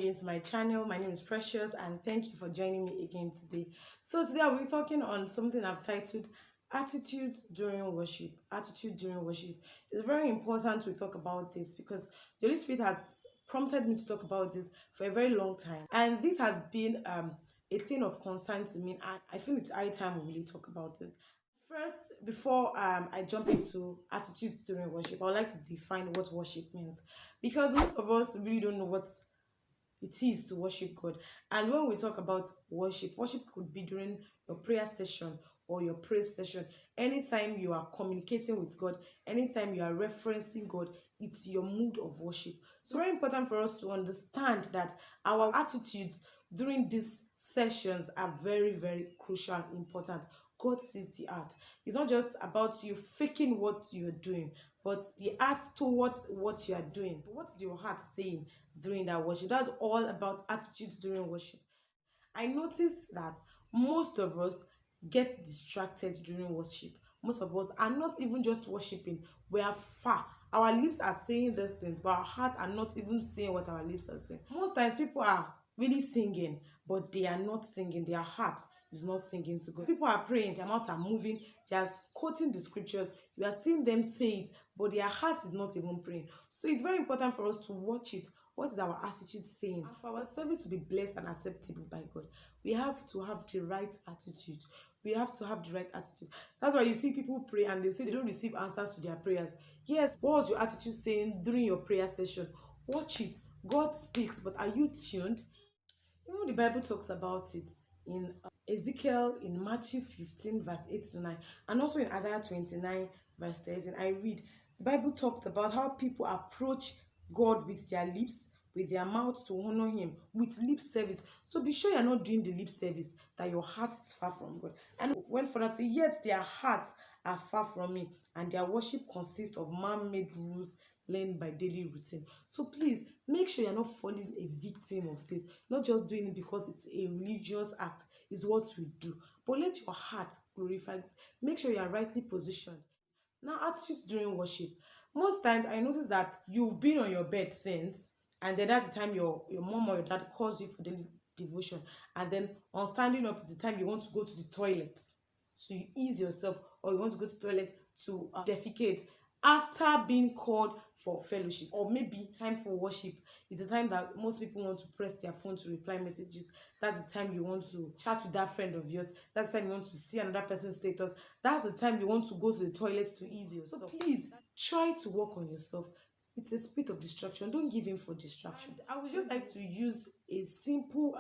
again to my channel. My name is Precious and thank you for joining me again today. So today I'll be talking on something I've titled Attitude During Worship. Attitude during worship. It's very important we talk about this because the Holy Spirit has prompted me to talk about this for a very long time. And this has been a thing of concern to me, and I feel it's high time we really talk about it. First, before I jump into attitudes during worship, I would like to define what worship means because most of us really don't know what it is to worship God. And when we talk about worship, worship could be during your prayer session or your praise session. Anytime you are communicating with God, anytime you are referencing God, it's your mood of worship. So very important for us to understand that our attitudes during these sessions are very, very crucial and important. God sees the heart. It's not just about you faking what you're doing, but the heart towards what you are doing. What is your heart saying during that worship? That's all about attitudes during worship. I noticed that most of us get distracted during worship. Most of us are not even just worshiping, we are far. Our lips are saying these things, but our hearts are not even saying what our lips are saying. Most times, people are really singing, but they are not singing. Their heart is not singing to God. People are praying, their mouths are moving, they are quoting the scriptures. You are seeing them say it, but their heart is not even praying. So it's very important for us to watch it. What is our attitude saying? And for our service to be blessed and acceptable by God, we have to have the right attitude. We have to have the right attitude. That's why you see people pray and they say they don't receive answers to their prayers. Yes, what was your attitude saying during your prayer session? Watch it. God speaks, but are you tuned? You know, the Bible talks about it in Ezekiel, in Matthew 15, verse 8 to 9, and also in Isaiah 29, verse 13. I read, the Bible talked about how people approach God with their lips, with their mouths to honor Him, with lip service. So be sure you're not doing the lip service, that your heart is far from God. And when further say, yet their hearts are far from me, and their worship consists of man-made rules learned by daily routine. So please make sure you're not falling a victim of this, not just doing it because it's a religious act, is what we do, but let your heart glorify God. Make sure you are rightly positioned. Now, attitudes during worship. Most times I notice that you've been on your bed since, and then that's the time your mom or your dad calls you for daily devotion, and then on standing up is the time you want to go to the toilet, so you ease yourself, or you want to go to the toilet to defecate after being called for fellowship, or maybe time for worship is the time that most people want to press their phone to reply messages. That's the time you want to chat with that friend of yours. That's the time you want to see another person's status. That's the time you want to go to the toilet to ease yourself. So please try to work on yourself. It's a spirit of distraction. Don't give in for distraction. And I would just like to use a simple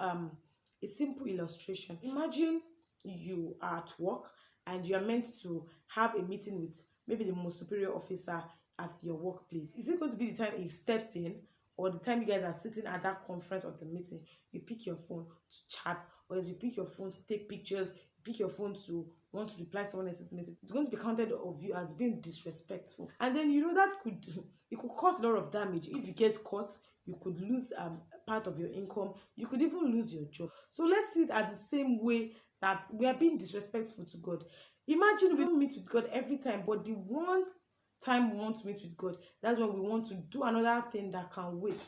illustration. Imagine you are at work and you are meant to have a meeting with maybe the most superior officer at your workplace. Is it going to be the time he steps in, or the time you guys are sitting at that conference or the meeting, you pick your phone to chat, or as you pick your phone to take pictures, you pick your phone to want to reply someone else's message? It's going to be counted of you as being disrespectful. And then that could cause a lot of damage. If you get caught, you could lose part of your income. You could even lose your job. So let's see it as the same way that we are being disrespectful to God. Imagine we don't meet with God every time, but the one time we want to meet with God, that's when we want to do another thing that can wait.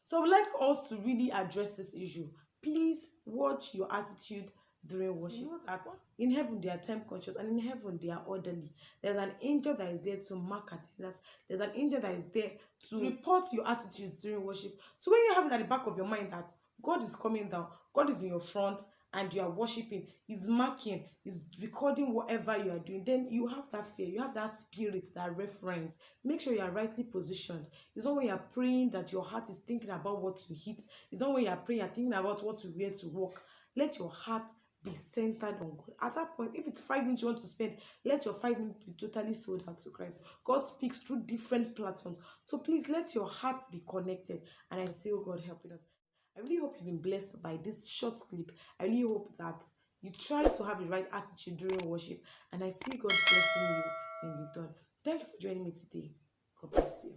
So I would like us to really address this issue. Please watch your attitude during worship. You know that in heaven they are time conscious, and in heaven they are orderly. There's an angel that is there to mark attendance. There's an angel that is there to report your attitudes during worship. So when you have it at the back of your mind that God is coming down, God is in your front, and you are worshiping, He's marking, He's recording whatever you are doing, then you have that fear, you have that spirit, that reference. Make sure you are rightly positioned. It's not when you are praying that your heart is thinking about what to eat. It's not when you are praying you're thinking about what to wear to work. Let your heart be centered on God. At that point, if it's 5 minutes you want to spend, let your 5 minutes be totally sold out to Christ. God speaks through different platforms. So please let your heart be connected. And I say, oh God, helping us. I really hope you've been blessed by this short clip. I really hope that you try to have the right attitude during worship. And I see God blessing you in return. Thank you for joining me today. God bless you.